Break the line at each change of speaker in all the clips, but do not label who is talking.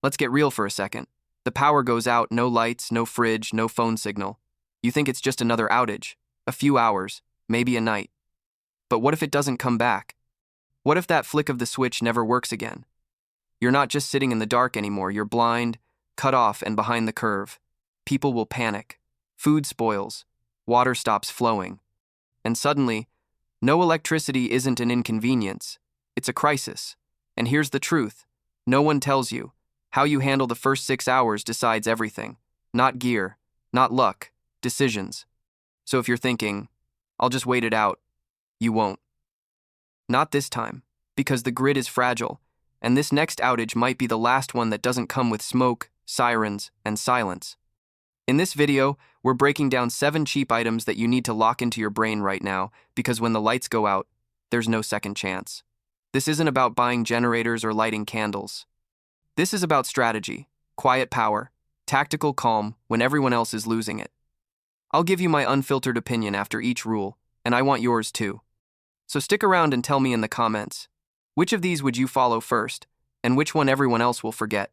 Let's get real for a second. The power goes out, no lights, no fridge, no phone signal. You think it's just another outage, a few hours, maybe a night. But what if it doesn't come back? What if that flick of the switch never works again? You're not just sitting in the dark anymore, you're blind, cut off, and behind the curve. People will panic. Food spoils. Water stops flowing. And suddenly, no electricity isn't an inconvenience. It's a crisis. And here's the truth. No one tells you. How you handle the first 6 hours decides everything. Not gear, not luck, decisions. So if you're thinking, I'll just wait it out, you won't. Not this time, because the grid is fragile, and this next outage might be the last one that doesn't come with smoke, sirens, and silence. In this video, we're breaking down 7 cheap items that you need to lock into your brain right now, because when the lights go out, there's no second chance. This isn't about buying generators or lighting candles. This is about strategy, quiet power, tactical calm when everyone else is losing it. I'll give you my unfiltered opinion after each rule, and I want yours too. So stick around and tell me in the comments, which of these would you follow first, and which one everyone else will forget?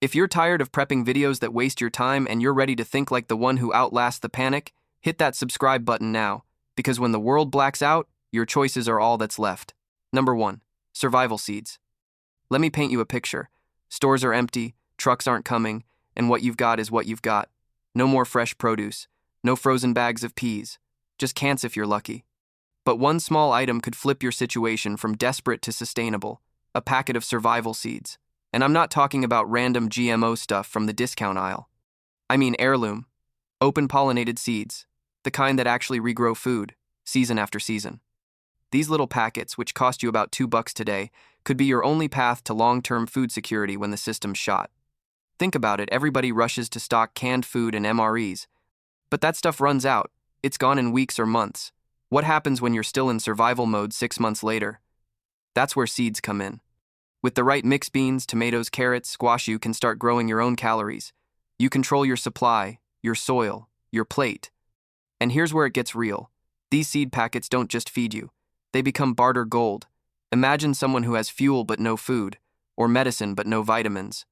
If you're tired of prepping videos that waste your time and you're ready to think like the one who outlasts the panic, hit that subscribe button now, because when the world blacks out, your choices are all that's left. Number 1. Survival seeds. Let me paint you a picture. Stores are empty, trucks aren't coming, and what you've got is what you've got. No more fresh produce, no frozen bags of peas, just cans if you're lucky. But one small item could flip your situation from desperate to sustainable, a packet of survival seeds. And I'm not talking about random GMO stuff from the discount aisle. I mean heirloom, open-pollinated seeds, the kind that actually regrow food, season after season. These little packets, which cost you about $2 today, could be your only path to long-term food security when the system's shot. Think about it, everybody rushes to stock canned food and MREs. But that stuff runs out. It's gone in weeks or months. What happens when you're still in survival mode 6 months later? That's where seeds come in. With the right mixed beans, tomatoes, carrots, squash, you can start growing your own calories. You control your supply, your soil, your plate. And here's where it gets real. These seed packets don't just feed you. They become barter gold. Imagine someone who has fuel but no food, or medicine but no vitamins.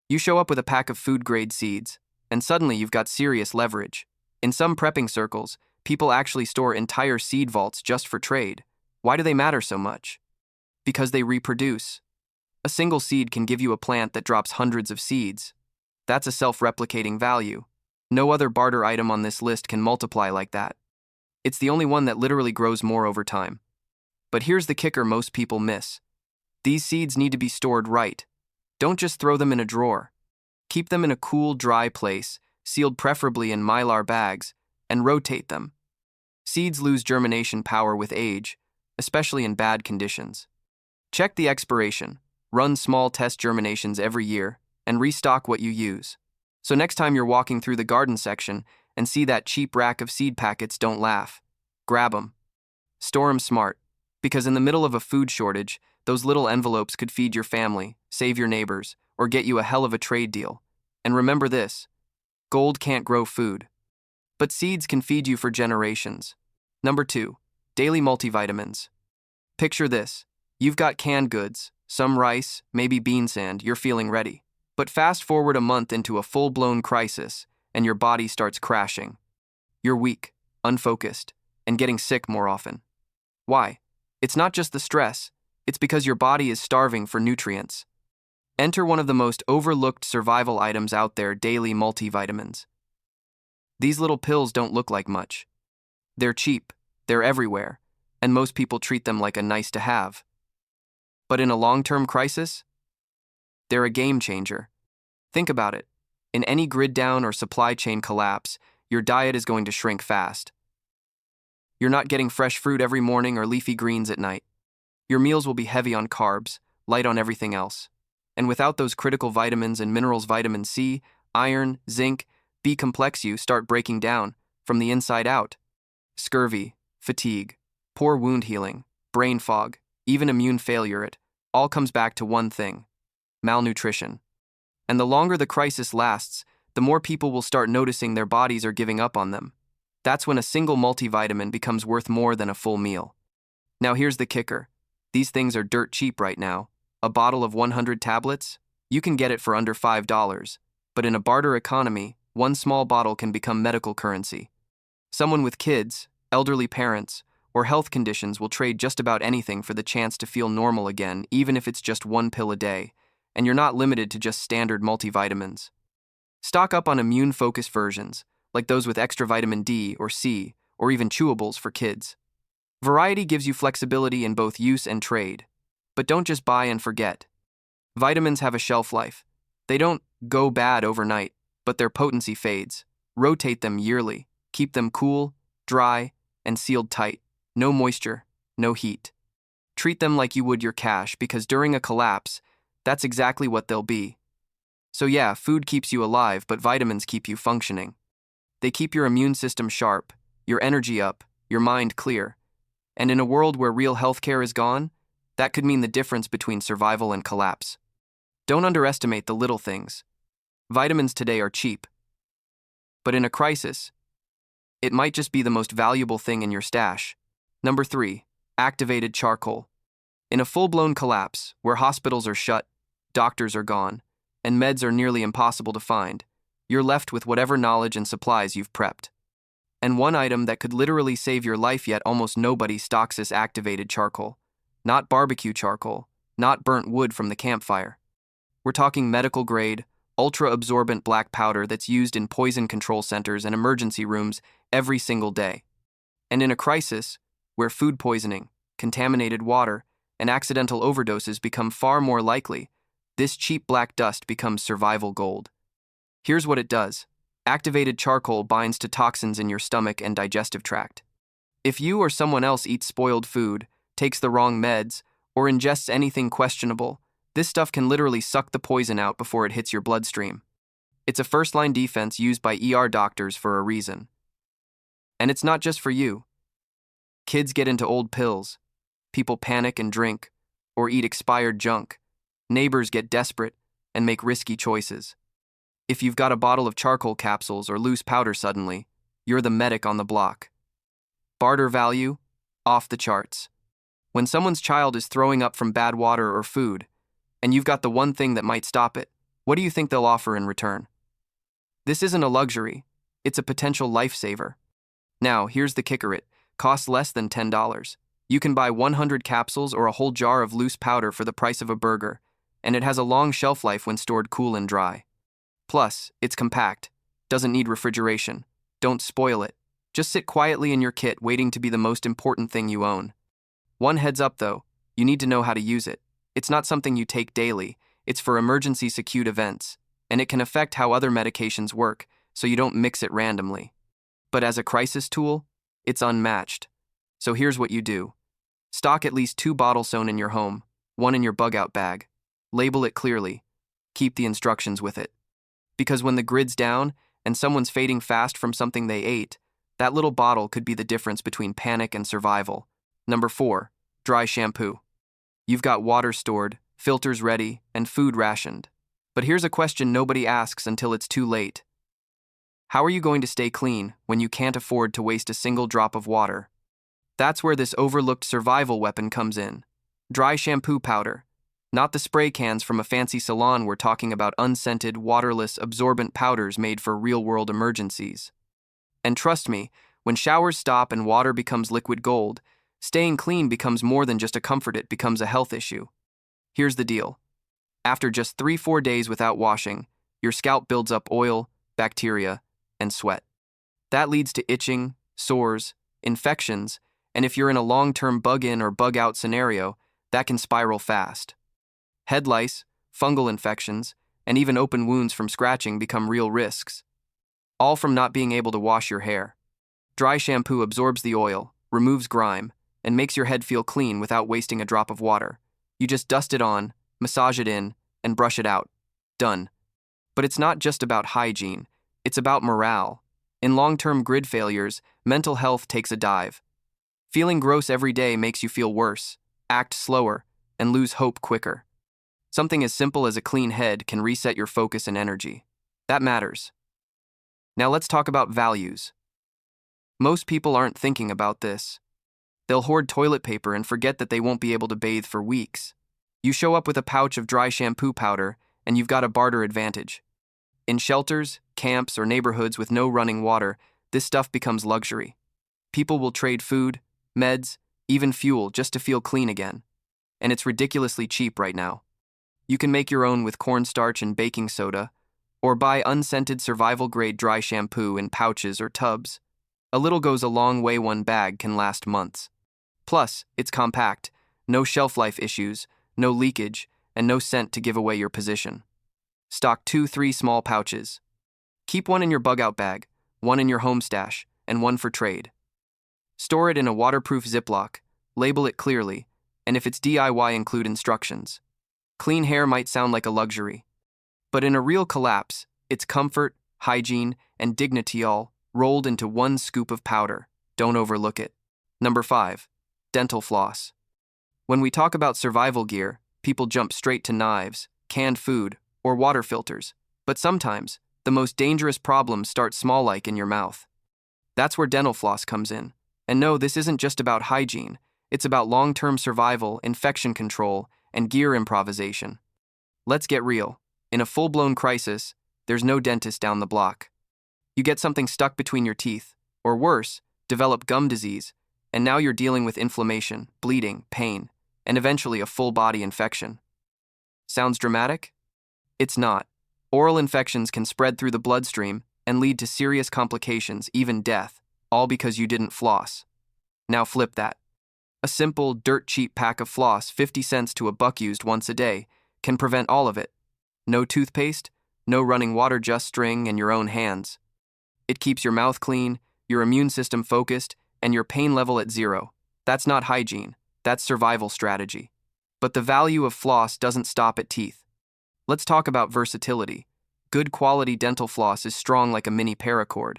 You show up with a pack of food-grade seeds, and suddenly you've got serious leverage. In some prepping circles, people actually store entire seed vaults just for trade. Why do they matter so much? Because they reproduce. A single seed can give you a plant that drops hundreds of seeds. That's a self-replicating value. No other barter item on this list can multiply like that. It's the only one that literally grows more over time. But here's the kicker most people miss. These seeds need to be stored right. Don't just throw them in a drawer. Keep them in a cool, dry place, sealed preferably in Mylar bags, and rotate them. Seeds lose germination power with age, especially in bad conditions. Check the expiration. Run small test germinations every year, and restock what you use. So next time you're walking through the garden section and see that cheap rack of seed packets, don't laugh. Grab them. Store them smart, because in the middle of a food shortage, those little envelopes could feed your family, save your neighbors, or get you a hell of a trade deal. And remember this, gold can't grow food, but seeds can feed you for generations. Number 2, daily multivitamins. Picture this, you've got canned goods, some rice, maybe bean sand, you're feeling ready. But fast forward a month into a full-blown crisis, and your body starts crashing. You're weak, unfocused, and getting sick more often. Why? It's not just the stress, it's because your body is starving for nutrients. Enter one of the most overlooked survival items out there, daily multivitamins. These little pills don't look like much. They're cheap, they're everywhere, and most people treat them like a nice-to-have. But in a long-term crisis, they're a game changer. Think about it. In any grid down or supply chain collapse, your diet is going to shrink fast. You're not getting fresh fruit every morning or leafy greens at night. Your meals will be heavy on carbs, light on everything else. And without those critical vitamins and minerals, vitamin C, iron, zinc, B-complex, you start breaking down from the inside out. Scurvy, fatigue, poor wound healing, brain fog, even immune failure, it all comes back to one thing: malnutrition. And the longer the crisis lasts, the more people will start noticing their bodies are giving up on them. That's when a single multivitamin becomes worth more than a full meal. Now here's the kicker. These things are dirt cheap right now. A bottle of 100 tablets? You can get it for under $5, but in a barter economy, one small bottle can become medical currency. Someone with kids, elderly parents, or health conditions will trade just about anything for the chance to feel normal again, even if it's just one pill a day, and you're not limited to just standard multivitamins. Stock up on immune-focused versions, like those with extra vitamin D or C, or even chewables for kids. Variety gives you flexibility in both use and trade. But don't just buy and forget. Vitamins have a shelf life. They don't go bad overnight, but their potency fades. Rotate them yearly. Keep them cool, dry, and sealed tight. No moisture, no heat. Treat them like you would your cash, because during a collapse, that's exactly what they'll be. So yeah, food keeps you alive, but vitamins keep you functioning. They keep your immune system sharp, your energy up, your mind clear. And in a world where real healthcare is gone, that could mean the difference between survival and collapse. Don't underestimate the little things. Vitamins today are cheap. But in a crisis, it might just be the most valuable thing in your stash. Number 3, activated charcoal. In a full-blown collapse, where hospitals are shut, doctors are gone, and meds are nearly impossible to find, you're left with whatever knowledge and supplies you've prepped. And one item that could literally save your life, yet almost nobody stocks, is activated charcoal. Not barbecue charcoal, not burnt wood from the campfire. We're talking medical-grade, ultra-absorbent black powder that's used in poison control centers and emergency rooms every single day. And in a crisis, where food poisoning, contaminated water, and accidental overdoses become far more likely, this cheap black dust becomes survival gold. Here's what it does. Activated charcoal binds to toxins in your stomach and digestive tract. If you or someone else eats spoiled food, takes the wrong meds, or ingests anything questionable, this stuff can literally suck the poison out before it hits your bloodstream. It's a first-line defense used by ER doctors for a reason. And it's not just for you. Kids get into old pills. People panic and drink, or eat expired junk. Neighbors get desperate and make risky choices. If you've got a bottle of charcoal capsules or loose powder suddenly, you're the medic on the block. Barter value? Off the charts. When someone's child is throwing up from bad water or food, and you've got the one thing that might stop it, what do you think they'll offer in return? This isn't a luxury, it's a potential lifesaver. Now, here's the kicker: it costs less than $10. You can buy 100 capsules or a whole jar of loose powder for the price of a burger, and it has a long shelf life when stored cool and dry. Plus, it's compact, doesn't need refrigeration. Don't spoil it. Just sit quietly in your kit, waiting to be the most important thing you own. One heads up though, you need to know how to use it. It's not something you take daily, it's for emergency acute events, and it can affect how other medications work, so you don't mix it randomly. But as a crisis tool, it's unmatched. So here's what you do. Stock at least 2 bottles sewn in your home, 1 in your bug-out bag. Label it clearly. Keep the instructions with it. Because when the grid's down and someone's fading fast from something they ate, that little bottle could be the difference between panic and survival. Number 4, dry shampoo. You've got water stored, filters ready, and food rationed. But here's a question nobody asks until it's too late. How are you going to stay clean when you can't afford to waste a single drop of water? That's where this overlooked survival weapon comes in. Dry shampoo powder. Not the spray cans from a fancy salon, we're talking about unscented, waterless, absorbent powders made for real-world emergencies. And trust me, when showers stop and water becomes liquid gold, staying clean becomes more than just a comfort, it becomes a health issue. Here's the deal. After just 3-4 days without washing, your scalp builds up oil, bacteria, and sweat. That leads to itching, sores, infections, and if you're in a long-term bug-in or bug-out scenario, that can spiral fast. Head lice, fungal infections, and even open wounds from scratching become real risks. All from not being able to wash your hair. Dry shampoo absorbs the oil, removes grime, and makes your head feel clean without wasting a drop of water. You just dust it on, massage it in, and brush it out. Done. But it's not just about hygiene, it's about morale. In long-term grid failures, mental health takes a dive. Feeling gross every day makes you feel worse, act slower, and lose hope quicker. Something as simple as a clean head can reset your focus and energy. That matters. Now let's talk about values. Most people aren't thinking about this. They'll hoard toilet paper and forget that they won't be able to bathe for weeks. You show up with a pouch of dry shampoo powder, and you've got a barter advantage. In shelters, camps, or neighborhoods with no running water, this stuff becomes luxury. People will trade food, meds, even fuel just to feel clean again. And it's ridiculously cheap right now. You can make your own with cornstarch and baking soda, or buy unscented survival-grade dry shampoo in pouches or tubs. A little goes a long way. One bag can last months. Plus, it's compact, no shelf life issues, no leakage, and no scent to give away your position. Stock 2-3 small pouches. Keep one in your bug-out bag, one in your home stash, and one for trade. Store it in a waterproof Ziploc, label it clearly, and if it's DIY, include instructions. Clean hair might sound like a luxury, but in a real collapse, it's comfort, hygiene, and dignity all rolled into one scoop of powder. Don't overlook it. Number 5. Dental floss. When we talk about survival gear, people jump straight to knives, canned food, or water filters, but sometimes, the most dangerous problems start small, like in your mouth. That's where dental floss comes in. And no, this isn't just about hygiene. It's about long-term survival, infection control, and gear improvisation. Let's get real. In a full-blown crisis, there's no dentist down the block. You get something stuck between your teeth, or worse, develop gum disease, and now you're dealing with inflammation, bleeding, pain, and eventually a full-body infection. Sounds dramatic? It's not. Oral infections can spread through the bloodstream and lead to serious complications, even death, all because you didn't floss. Now flip that. A simple, dirt-cheap pack of floss, 50 cents to $1 used once a day, can prevent all of it. No toothpaste, no running water, just string and your own hands. It keeps your mouth clean, your immune system focused, and your pain level at 0. That's not hygiene, that's survival strategy. But the value of floss doesn't stop at teeth. Let's talk about versatility. Good quality dental floss is strong like a mini paracord.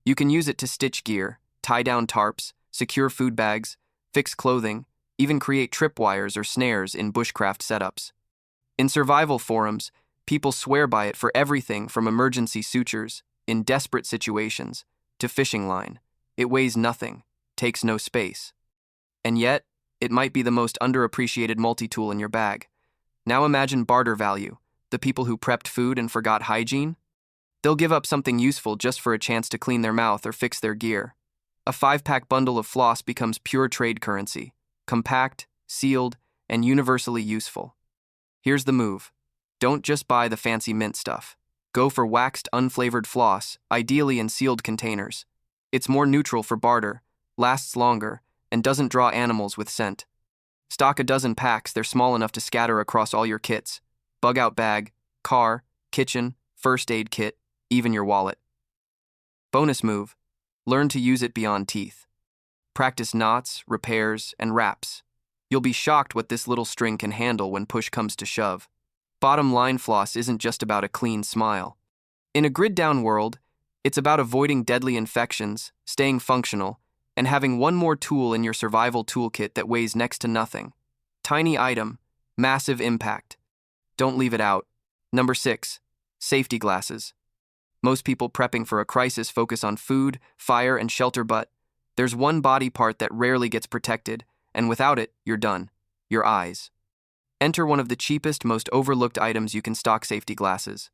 You can use it to stitch gear, tie down tarps, secure food bags, fix clothing, even create tripwires or snares in bushcraft setups. In survival forums, people swear by it for everything from emergency sutures, in desperate situations, to fishing line. It weighs nothing, takes no space. And yet, it might be the most underappreciated multi-tool in your bag. Now imagine barter value, the people who prepped food and forgot hygiene. They'll give up something useful just for a chance to clean their mouth or fix their gear. A 5-pack bundle of floss becomes pure trade currency, compact, sealed, and universally useful. Here's the move. Don't just buy the fancy mint stuff. Go for waxed, unflavored floss, ideally in sealed containers. It's more neutral for barter, lasts longer, and doesn't draw animals with scent. Stock a dozen packs. They're small enough to scatter across all your kits. Bug-out bag, car, kitchen, first aid kit, even your wallet. Bonus move. Learn to use it beyond teeth. Practice knots, repairs, and wraps. You'll be shocked what this little string can handle when push comes to shove. Bottom line, floss isn't just about a clean smile. In a grid-down world, it's about avoiding deadly infections, staying functional, and having one more tool in your survival toolkit that weighs next to nothing. Tiny item, massive impact. Don't leave it out. Number 6. Safety glasses. Most people prepping for a crisis focus on food, fire, and shelter, but there's one body part that rarely gets protected, and without it, you're done. Your eyes. Enter one of the cheapest, most overlooked items you can stock: safety glasses.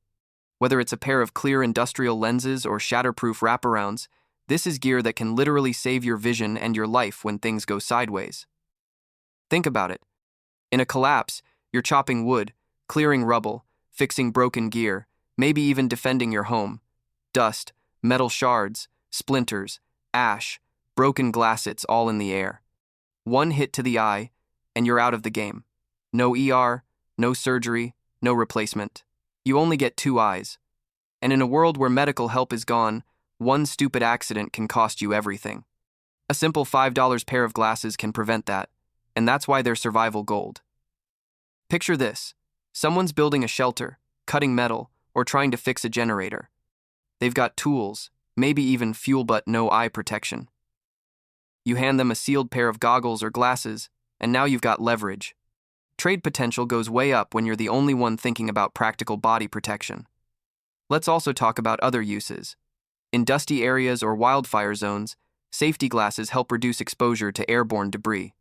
Whether it's a pair of clear industrial lenses or shatterproof wraparounds, this is gear that can literally save your vision and your life when things go sideways. Think about it. In a collapse, you're chopping wood, clearing rubble, fixing broken gear, maybe even defending your home. Dust, metal shards, splinters, ash, broken glass, it's all in the air. One hit to the eye, and you're out of the game. No ER, no surgery, no replacement. You only get 2 eyes. And in a world where medical help is gone, one stupid accident can cost you everything. A simple $5 pair of glasses can prevent that, and that's why they're survival gold. Picture this. Someone's building a shelter, cutting metal, or trying to fix a generator. They've got tools, maybe even fuel, but no eye protection. You hand them a sealed pair of goggles or glasses, and now you've got leverage. Trade potential goes way up when you're the only one thinking about practical body protection. Let's also talk about other uses. In dusty areas or wildfire zones, safety glasses help reduce exposure to airborne debris.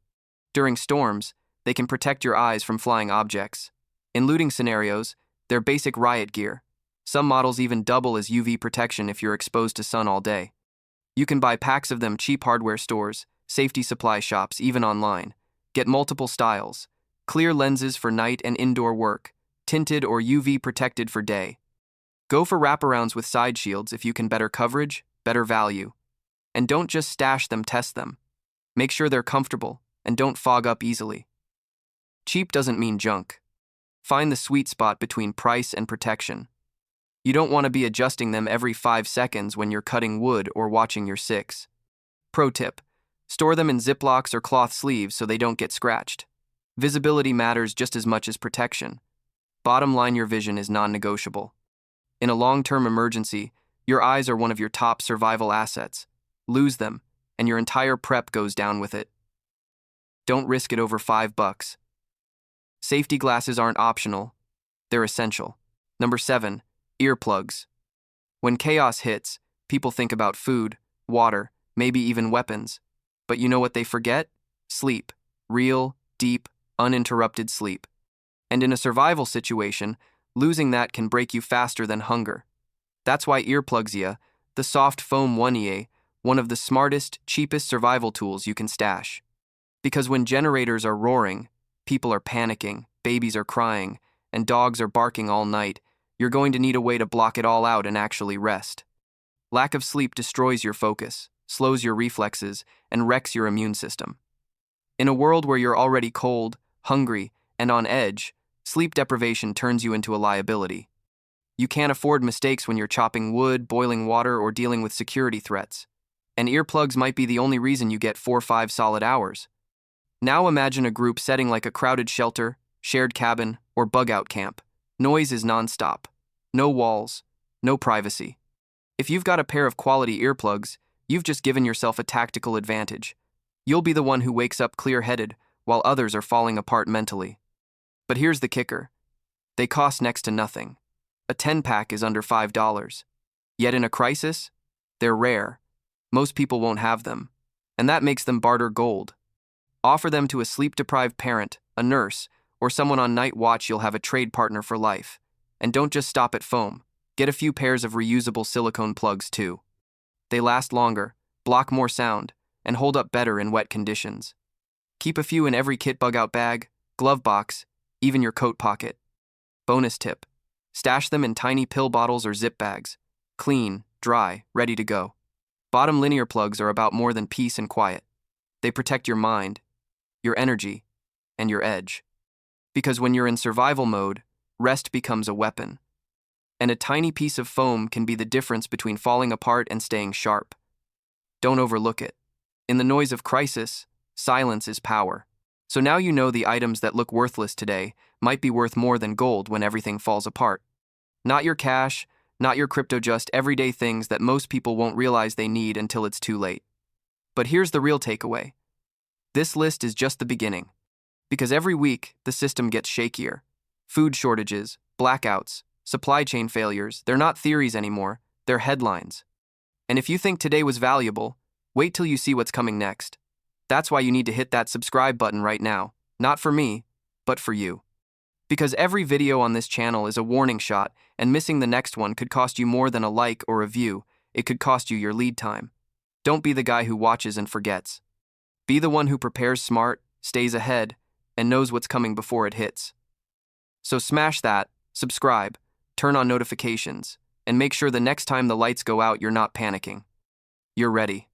During storms, they can protect your eyes from flying objects. In looting scenarios, They're basic riot gear. Some models even double as UV protection if you're exposed to sun all day. You can buy packs of them cheap hardware stores, safety supply shops, even online. Get multiple styles. Clear lenses for night and indoor work, tinted or UV protected for day. Go for wraparounds with side shields if you can. Better coverage, better value. And don't just stash them, test them. Make sure they're comfortable and don't fog up easily. Cheap doesn't mean junk. Find the sweet spot between price and protection. You don't want to be adjusting them every 5 seconds when you're cutting wood or watching your six. Pro tip: store them in Ziplocs or cloth sleeves so they don't get scratched. Visibility matters just as much as protection. Bottom line, your vision is non-negotiable. In a long-term emergency, your eyes are one of your top survival assets. Lose them, and your entire prep goes down with it. Don't risk it over $5. Safety glasses aren't optional, they're essential. Number 7, earplugs. When chaos hits, people think about food, water, maybe even weapons. But you know what they forget? Sleep. Real, deep, uninterrupted sleep. And in a survival situation, losing that can break you faster than hunger. That's why earplugs, the soft foam one, one of the smartest, cheapest survival tools you can stash. Because when generators are roaring, people are panicking, babies are crying, and dogs are barking all night, you're going to need a way to block it all out and actually rest. Lack of sleep destroys your focus, slows your reflexes, and wrecks your immune system. In a world where you're already cold, hungry, and on edge, sleep deprivation turns you into a liability. You can't afford mistakes when you're chopping wood, boiling water, or dealing with security threats. And earplugs might be the only reason you get 4 or 5 solid hours. Now imagine a group setting like a crowded shelter, shared cabin, or bug-out camp. Noise is non-stop. No walls, no privacy. If you've got a pair of quality earplugs, you've just given yourself a tactical advantage. You'll be the one who wakes up clear-headed while others are falling apart mentally. But here's the kicker. They cost next to nothing. A 10-pack is under $5. Yet in a crisis, they're rare. Most people won't have them, and that makes them barter gold. Offer them to a sleep-deprived parent, a nurse, or someone on night watch. You'll have a trade partner for life. And don't just stop at foam. Get a few pairs of reusable silicone plugs too. They last longer, block more sound, and hold up better in wet conditions. Keep a few in every kit bug-out bag, glove box, even your coat pocket. Bonus tip: stash them in tiny pill bottles or zip bags. Clean, dry, ready to go. Bottom linear plugs are about more than peace and quiet. They protect your mind, your energy, and your edge. Because when you're in survival mode, rest becomes a weapon. And a tiny piece of foam can be the difference between falling apart and staying sharp. Don't overlook it. In the noise of crisis, silence is power. So now you know the items that look worthless today might be worth more than gold when everything falls apart. Not your cash, not your crypto, just everyday things that most people won't realize they need until it's too late. But here's the real takeaway. This list is just the beginning. Because every week, the system gets shakier. Food shortages, blackouts, supply chain failures, they're not theories anymore, they're headlines. And if you think today was valuable, wait till you see what's coming next. That's why you need to hit that subscribe button right now, not for me, but for you. Because every video on this channel is a warning shot, and missing the next one could cost you more than a like or a view. It could cost you your lead time. Don't be the guy who watches and forgets. Be the one who prepares smart, stays ahead, and knows what's coming before it hits. So smash that, subscribe, turn on notifications, and make sure the next time the lights go out you're not panicking. You're ready.